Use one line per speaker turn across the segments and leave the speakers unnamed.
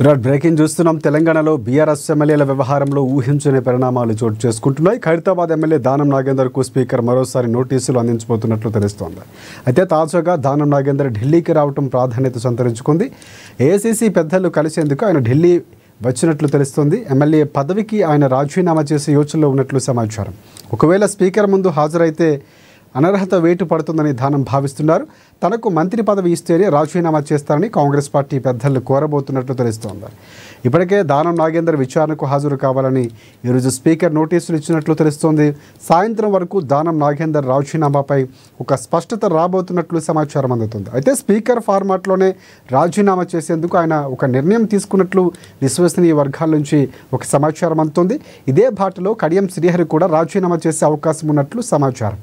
Virat breaking చూస్తున్నాం. తెలంగాణలో BRS ఎమ్మెల్యేల వ్యవహారంలో ఊహించని పరిణామాలు చోటు చేసుకుంటున్నాయి. ఖైరతాబాద్ ఎమ్మెల్యే దానం నాగేందర్కు స్పీకర్ మరోసారి నోటీసులు అందించబోతున్నట్లు తెలుస్తోంది. అయితే తాజాగా దానం నాగేందర్ ఢిల్లీకి రావడం ప్రాధాన్యత సంతరించుకుంది. ఏఐసీసీ పెద్దలు కలిసేందుకు ఆయన ఢిల్లీ వచ్చినట్లు తెలుస్తోంది. ఎమ్మెల్యే పదవికి ఆయన రాజీనామా చేసే యోచనలో ఉన్నట్లు సమాచారం. ఒకవేళ స్పీకర్ ముందు హాజరైతే అనర్హత వేటు పడుతుందని దానం భావిస్తున్నారు. తనకు మంత్రి పదవి ఇస్తేనే రాజీనామా చేస్తారని కాంగ్రెస్ పార్టీ పెద్దలు కోరబోతున్నట్లు తెలుస్తోంది. ఇప్పటికే దానం నాగేందర్ విచారణకు హాజరు కావాలని ఈరోజు స్పీకర్ నోటీసులు ఇచ్చినట్లు తెలుస్తోంది. సాయంత్రం వరకు దానం నాగేందర్ రాజీనామాపై ఒక స్పష్టత రాబోతున్నట్లు సమాచారం అందుతుంది. అయితే స్పీకర్ ఫార్మాట్లోనే రాజీనామా చేసేందుకు ఆయన ఒక నిర్ణయం తీసుకున్నట్లు విశ్వసనీయ వర్గాల నుంచి ఒక సమాచారం అందుతుంది. ఇదే బాటలో కడియం శ్రీహరి కూడా రాజీనామా చేసే అవకాశం ఉన్నట్లు సమాచారం.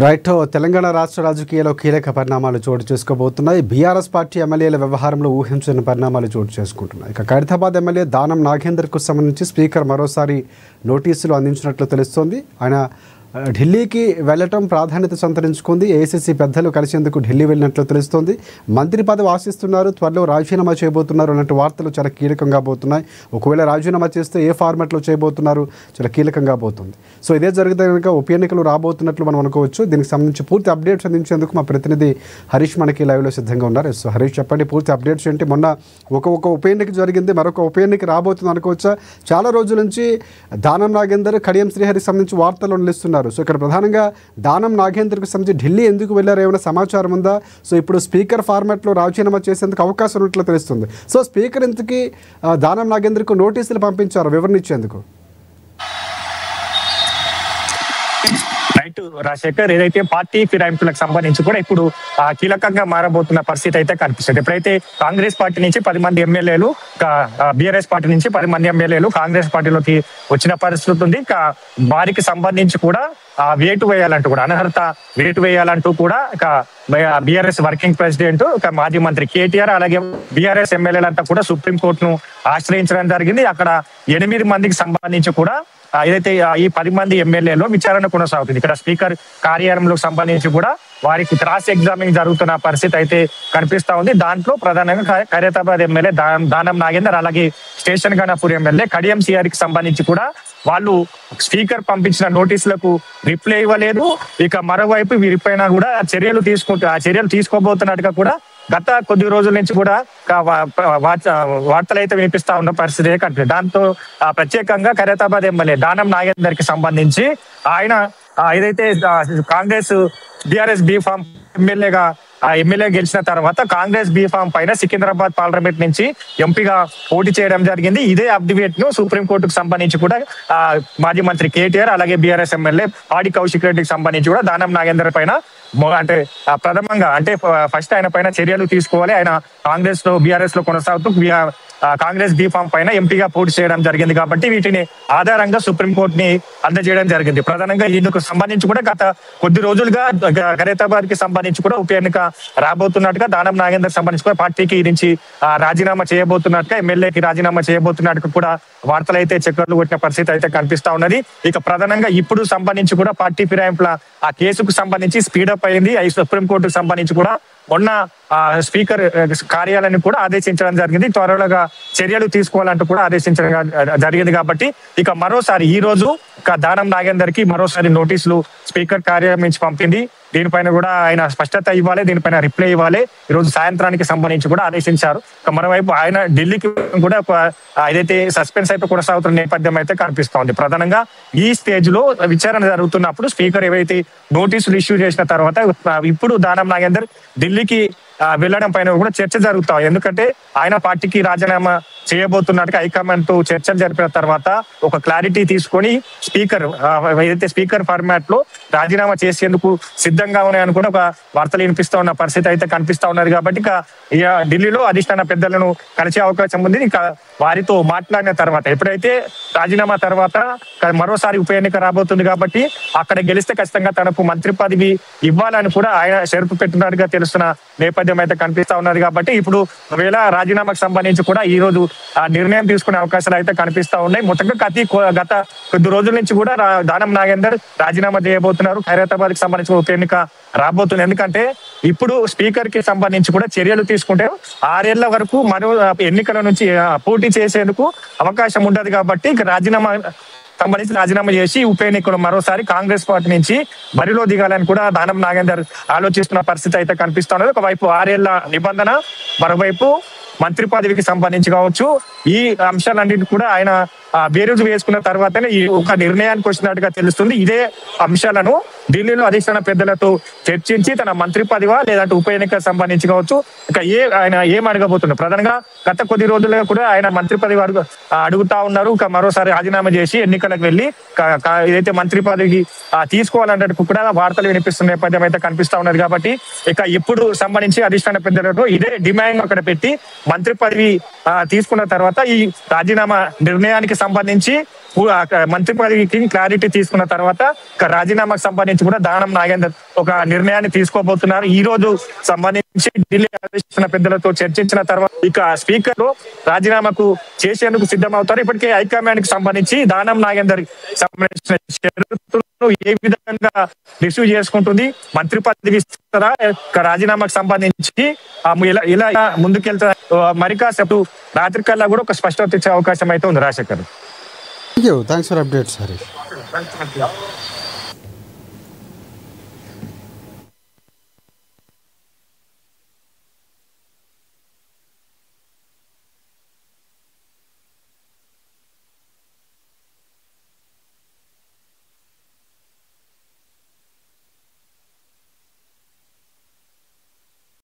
రైట్, తెలంగాణ రాష్ట్ర రాజకీయాల్లో కీలక పరిణామాలు చోటు చేసుకోబోతున్నాయి. బీఆర్ఎస్ పార్టీ ఎమ్మెల్యేల వ్యవహారంలో ఊహించని పరిణామాలు చోటు చేసుకుంటున్నాయి. ఇక ఖైరతాబాద్ ఎమ్మెల్యే దానం నాగేందర్కు సంబంధించి స్పీకర్ మరోసారి నోటీసులు అందించినట్లు తెలుస్తోంది. ఆయన ఢిల్లీకి వెళ్లటం ప్రాధాన్యత సంతరించుకుంది. ఏఐసీసీ పెద్దలు కలిసేందుకు ఢిల్లీ వెళ్ళినట్లు తెలుస్తోంది. మంత్రి పదవి ఆశిస్తున్నారు, త్వరలో రాజీనామా చేయబోతున్నారు అన్నట్టు వార్తలు చాలా కీలకంగా పోతున్నాయి. ఒకవేళ రాజీనామా చేస్తే ఏ ఫార్మాట్లో చేయబోతున్నారు చాలా కీలకంగా పోతుంది. సో ఇదే జరిగితే కనుక ఉప ఎన్నికలు రాబోతున్నట్లు మనం అనుకోవచ్చు. దీనికి సంబంధించి పూర్తి అప్డేట్స్ అందించేందుకు మా ప్రతినిధి హరీష్ మనకి లైవ్లో సిద్ధంగా ఉన్నారు. సో హరీష్, చెప్పండి పూర్తి అప్డేట్స్ ఏంటి? మొన్న ఒక ఉప ఎన్నిక జరిగింది, మరొక ఉప ఎన్నిక రాబోతుంది అనుకోవచ్చా? చాలా రోజుల నుంచి దానం నాగేందర్, కడియం శ్రీహరికి సంబంధించి వార్తలు నిలుస్తున్నారు. సో ఇక్కడ ప్రధానంగా దానం నాగేందర్కి సంబంధించి ఢిల్లీ ఎందుకు వెళ్ళారు, ఏమైనా సమాచారం ఉందా? సో ఇప్పుడు స్పీకర్ ఫార్మాట్లో రాజీనామా చేసేందుకు అవకాశం ఉన్నట్లు తెలుస్తుంది. సో స్పీకర్ ఇంతకీ దానం నాగేందర్కు నోటీసులు పంపించారు వివరణ ఇచ్చేందుకు?
రైట్, రైట్ రాజశేఖర్, ఏదైతే పార్టీ ఫిరాయింపులకు సంబంధించి కూడా ఇప్పుడు కీలకంగా మారబోతున్న పరిస్థితి అయితే కనిపిస్తుంది. ఎప్పుడైతే కాంగ్రెస్ పార్టీ నుంచి 10 మంది ఎమ్మెల్యేలు, బీఆర్ఎస్ పార్టీ నుంచి 10 మంది ఎమ్మెల్యేలు కాంగ్రెస్ పార్టీలోకి వచ్చిన పరిస్థితి ఉంది. వారికి సంబంధించి కూడా వేటు వేయాలంటూ కూడా, అనర్హత వేటు వేయాలంటూ కూడా బీఆర్ఎస్ వర్కింగ్ ప్రెసిడెంట్, మాజీ మంత్రి కేటీఆర్, అలాగే బీఆర్ఎస్ ఎమ్మెల్యేలంతా కూడా సుప్రీంకోర్టును ఆశ్రయించడం జరిగింది. అక్కడ 8 మందికి సంబంధించి కూడా ఏదైతే ఈ 10 మంది ఎమ్మెల్యేలో విచారణ కొనసాగుతుంది. ఇక్కడ స్పీకర్ కార్యాలయంలో సంబంధించి కూడా వారికి క్రాస్ ఎగ్జామినింగ్ జరుగుతున్న పరిస్థితి అయితే కనిపిస్తా ఉంది. దాంట్లో ప్రధానంగా ఖైరతాబాద్ ఎమ్మెల్యే దానం నాగేందర్, అలాగే స్టేషన్ గణపూర్ ఎమ్మెల్యే కడియం సిఆర్కి సంబంధించి కూడా వాళ్ళు స్పీకర్ పంపించిన నోటీసులకు రిప్లై ఇవ్వలేదు. ఇక మరోవైపు వీరిపైన కూడా చర్యలు తీసుకోబోతున్నట్టుగా కూడా గత కొద్ది రోజుల నుంచి కూడా వార్తలు అయితే వినిపిస్తా ఉన్న పరిస్థితి కనిపిస్తుంది. దాంతో ప్రత్యేకంగా ఖైరతాబాద్ ఎమ్మెల్యే దానం నాగేందర్ కి సంబంధించి ఆయన ఏదైతే కాంగ్రెస్ బీఆర్ఎస్ బీఫామ్ ఎమ్మెల్యే గెలిచిన తర్వాత కాంగ్రెస్ బీఫామ్ పైన సికింద్రాబాద్ పార్లమెంట్ నుంచి ఎంపీగా పోటీ చేయడం జరిగింది. ఇదే అఫిడవిట్ ను సుప్రీంకోర్టుకు సంబంధించి కూడా మాజీ మంత్రి కేటీఆర్, అలాగే బీఆర్ఎస్ ఎమ్మెల్యే పాడి కౌశిక్ రెడ్డికి సంబంధించి కూడా దానం నాగేందర్ పైన అంటే ప్రథమంగా అంటే ఫస్ట్ ఆయన పైన చర్యలు తీసుకోవాలి. ఆయన కాంగ్రెస్ లో బీఆర్ఎస్ లో కొనసాగుతూ కాంగ్రెస్ బీఫామ్ పైన ఎంపీగా పోటీ చేయడం జరిగింది. కాబట్టి వీటిని ఆధారంగా సుప్రీంకోర్టుని అందజేయడం జరిగింది. ప్రధానంగా ఇందుకు సంబంధించి కూడా గత కొద్ది రోజులుగా ఖైరతాబాద్ కి సంబంధించి కూడా ఉప ఎన్నిక రాబోతున్నట్టుగా, దానం నాగేందర్ సంబంధించి కూడా పార్టీకి నుంచి రాజీనామా చేయబోతున్నట్టుగా, ఎమ్మెల్యేకి రాజీనామా చేయబోతున్నట్టుగా కూడా వార్తలు అయితే చక్కర్లు కొట్టిన పరిస్థితి అయితే కనిపిస్తా ఉన్నది. ఇక ప్రధానంగా ఇప్పుడు సంబంధించి కూడా పార్టీ ఫిరాయింపుల ఆ కేసుకు సంబంధించి స్పీడప్ అయింది. సుప్రీంకోర్టుకు సంబంధించి కూడా మొన్న స్పీకర్ కార్యాలయాన్ని కూడా ఆదేశించడం జరిగింది. త్వరగా చర్యలు తీసుకోవాలంటూ కూడా ఆదేశించడం జరిగింది. కాబట్టి ఇక మరోసారి ఈ రోజు దానం నాగేందర్ కి మరోసారి నోటీసులు స్పీకర్ కార్యాలయం నుంచి పంపింది. దీనిపైన కూడా ఆయన స్పష్టత ఇవ్వాలి, దీనిపైన రిప్లై ఇవ్వాలి. ఈ రోజు సాయంత్రానికి సంబంధించి కూడా ఆదేశించారు. మరోవైపు ఆయన ఢిల్లీకి కూడా ఏదైతే సస్పెన్స్ అయితే కొనసాగుతున్న నేపథ్యం అయితే కనిపిస్తా ఉంది. ప్రధానంగా ఈ స్టేజ్ లో విచారణ జరుగుతున్నప్పుడు స్పీకర్ ఏవైతే నోటీసులు ఇష్యూ చేసిన తర్వాత ఇప్పుడు దానం నాగేందర్ ఢిల్లీకి వెళ్ళడం పైన కూడా చర్చ జరుగుతాయి. ఎందుకంటే ఆయన పార్టీకి రాజీనామా చేయబోతున్నట్టుగా హైకమాండ్ తో చర్చలు జరిపిన తర్వాత ఒక క్లారిటీ తీసుకొని స్పీకర్ ఏదైతే స్పీకర్ ఫార్మాట్ లో రాజీనామా చేసేందుకు సిద్ధంగా ఉన్నాయని కూడా ఒక వార్తలు వినిపిస్తా ఉన్న పరిస్థితి అయితే కనిపిస్తా ఉన్నది. కాబట్టి ఇక ఢిల్లీలో అధిష్టాన పెద్దలను కలిసే అవకాశం ఉంది. ఇక వారితో మాట్లాడిన తర్వాత ఎప్పుడైతే రాజీనామా తర్వాత మరోసారి ఉప ఎన్నిక రాబోతుంది కాబట్టి అక్కడ గెలిస్తే ఖచ్చితంగా తనకు మంత్రి పదవి ఇవ్వాలని కూడా ఆయన షరతు పెట్టినట్టుగా తెలుస్తున్న నేపథ్యం అయితే కనిపిస్తా ఉన్నది. కాబట్టి ఇప్పుడు ఒకవేళ రాజీనామాకు సంబంధించి కూడా ఈ రోజు నిర్ణయం తీసుకునే అవకాశాలు అయితే కనిపిస్తా ఉన్నాయి. మొత్తంగా గత కొద్ది రోజుల నుంచి కూడా దానం నాగేందర్ రాజీనామా చేయబోతున్నారు. ఖైరతాబాద్ కి సంబంధించిన ఉప ఎన్నిక రాబోతుంది. ఎందుకంటే ఇప్పుడు స్పీకర్ కి సంబంధించి కూడా చర్యలు తీసుకుంటే 6 ఏళ్ల వరకు మరో ఎన్నికల నుంచి పోటీ చేసేందుకు అవకాశం ఉండదు. కాబట్టి రాజీనామా చేసి ఉప ఎన్నికలు మరోసారి కాంగ్రెస్ పార్టీ నుంచి బరిలో దిగాలని కూడా దానం నాగేందర్ ఆలోచిస్తున్న పరిస్థితి అయితే కనిపిస్తా ఉన్నది. ఒకవైపు 6 ఏళ్ల నిబంధన, మరోవైపు మంత్రి పదవికి సంబంధించి కావచ్చు, ఈ అంశాలన్నింటి కూడా ఆయన బేరీజు వేసుకున్న తర్వాతనే ఈ ఒక నిర్ణయానికి వచ్చినట్టుగా తెలుస్తుంది. ఇదే అంశాలను ఢిల్లీలో అధిష్టాన పెద్దలతో చర్చించి తన మంత్రి పదవా లేదంటే ఉప ఎన్నికకు సంబంధించి కావచ్చు ఇక ఆయన ఏం అడగబోతున్నారు. ప్రధానంగా గత కొద్ది రోజులుగా కూడా ఆయన మంత్రి పదవి అడుగుతా ఉన్నారు. ఇక మరోసారి రాజీనామా చేసి ఎన్నికలకు వెళ్ళి ఏదైతే మంత్రి పదవికి తీసుకోవాలన్నట్టు కూడా వార్తలు వినిపిస్తున్న నేపథ్యం అయితే కనిపిస్తా ఉన్నది. కాబట్టి ఇక ఇప్పుడు సంబంధించి అధిష్టాన పెద్దలతో ఇదే డిమాండ్ అక్కడ పెట్టి మంత్రి పదవి తీసుకున్న తర్వాత ఈ రాజీనామా నిర్ణయానికి సంబంధించి మంత్రి పదవికి క్లారిటీ తీసుకున్న తర్వాత రాజీనామాకు సంబంధించి కూడా దానం నాగేందర్ ఒక నిర్ణయాన్ని తీసుకోబోతున్నారు. ఈ రోజు సంబంధించి ఢిల్లీ ఆదేశించిన పెద్దలతో చర్చించిన తర్వాత ఇక స్పీకర్ రాజీనామాకు చేసేందుకు సిద్ధమవుతారు. ఇప్పటికే హైకమాండ్ కి సంబంధించి దానం నాగేందర్ సంబంధించిన షరతులను ఏ విధంగా రిసీవ్ చేసుకుంటుంది, మంత్రి పదవి ఇస్తారా, రాజీనామాకు సంబంధించి ఇలా ముందుకెళ్తా మరి కాసేపు రాత్రి కల్లా కూడా ఒక స్పష్టత ఇచ్చే అవకాశం అయితే ఉంది. Rajasekhar,
thanks for updates Harish.